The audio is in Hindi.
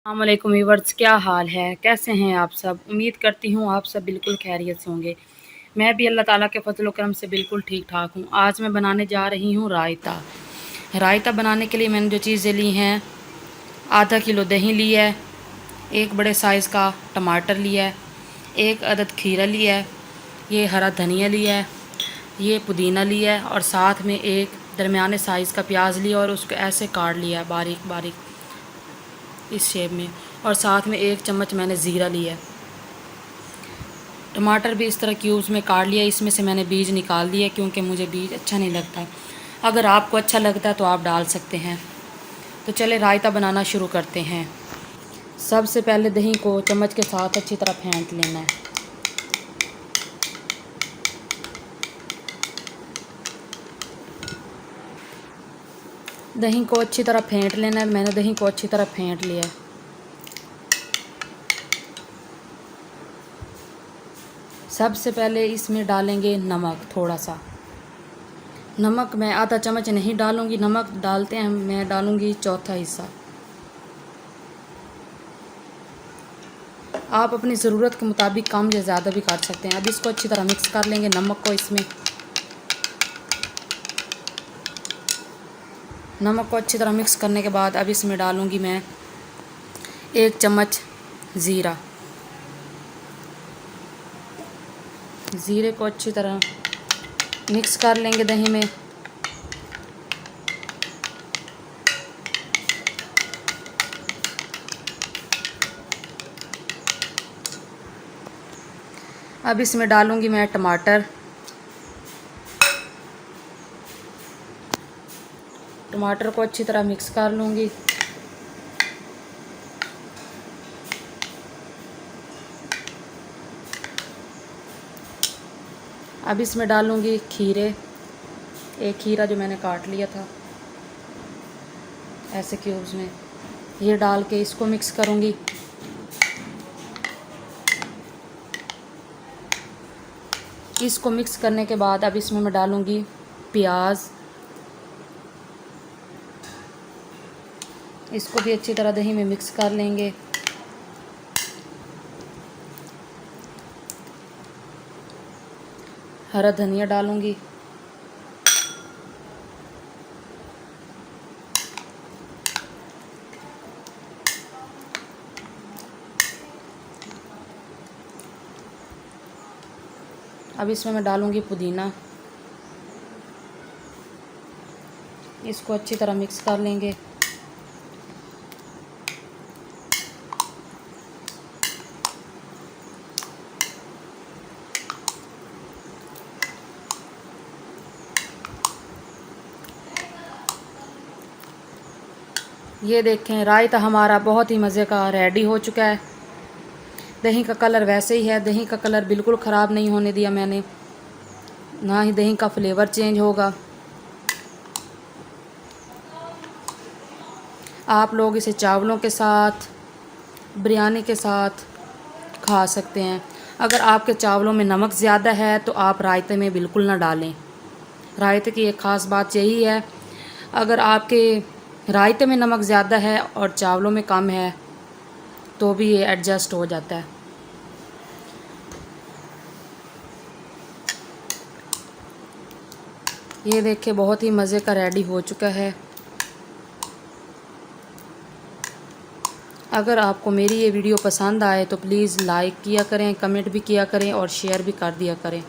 अस्सलामुअलैकुम व्यूअर्स, क्या हाल है? कैसे हैं आप सब? उम्मीद करती हूँ आप सब बिल्कुल खैरियत से होंगे। मैं भी अल्लाह ताला के फजल व करम से बिल्कुल ठीक ठाक हूँ। आज मैं बनाने जा रही हूँ रायता। रायता बनाने के लिए मैंने जो चीज़ें ली हैं, आधा किलो दही ली है, एक बड़े साइज़ का टमाटर लिया है, एक अदद खीरा लिया है, ये हरा धनिया लिया है, ये पुदीना लिया है और साथ में एक दरमियाने साइज़ का प्याज लिया और उसको ऐसे काट लिया है बारीक बारीक इस शेप में, और साथ में एक चम्मच मैंने ज़ीरा लिया है। टमाटर भी इस तरह क्यूब्स में काट लिया। इसमें से मैंने बीज निकाल दिया क्योंकि मुझे बीज अच्छा नहीं लगता। अगर आपको अच्छा लगता है तो आप डाल सकते हैं। तो चले रायता बनाना शुरू करते हैं। सबसे पहले दही को चम्मच के साथ अच्छी तरह फेंट लेना है। दही को अच्छी तरह फेंट लेना है। मैंने दही को अच्छी तरह फेंट लिया है। सबसे पहले इसमें डालेंगे नमक। थोड़ा सा नमक मैं आधा चम्मच नहीं डालूंगी, नमक डालते हैं मैं डालूंगी चौथा हिस्सा। आप अपनी ज़रूरत के मुताबिक कम या ज़्यादा भी कर सकते हैं। अब इसको अच्छी तरह मिक्स कर लेंगे नमक को। नमक को अच्छी तरह मिक्स करने के बाद अब इसमें डालूंगी मैं एक चम्मच ज़ीरा। ज़ीरे को अच्छी तरह मिक्स कर लेंगे दही में। अब इसमें डालूंगी मैं टमाटर। टमाटर को अच्छी तरह मिक्स कर लूँगी। अब इसमें डालूँगी खीरे। एक खीरा जो मैंने काट लिया था ऐसे क्यूब्स में, ये डाल के इसको मिक्स करूँगी। इसको मिक्स करने के बाद अब इसमें मैं डालूँगी प्याज। इसको भी अच्छी तरह दही में मिक्स कर लेंगे। हरा धनिया डालूँगी। अब इसमें मैं डालूँगी पुदीना। इसको अच्छी तरह मिक्स कर लेंगे। ये देखें, रायता हमारा बहुत ही मज़े का रेडी हो चुका है। दही का कलर वैसे ही है। दही का कलर बिल्कुल ख़राब नहीं होने दिया मैंने, ना ही दही का फ्लेवर चेंज होगा। आप लोग इसे चावलों के साथ, बिरयानी के साथ खा सकते हैं। अगर आपके चावलों में नमक ज़्यादा है तो आप रायते में बिल्कुल ना डालें। रायते की एक ख़ास बात यही है, अगर आपके रायते में नमक ज़्यादा है और चावलों में कम है तो भी ये एडजस्ट हो जाता है। ये देखिए, बहुत ही मज़े का रेडी हो चुका है। अगर आपको मेरी ये वीडियो पसंद आए तो प्लीज़ लाइक किया करें, कमेंट भी किया करें और शेयर भी कर दिया करें।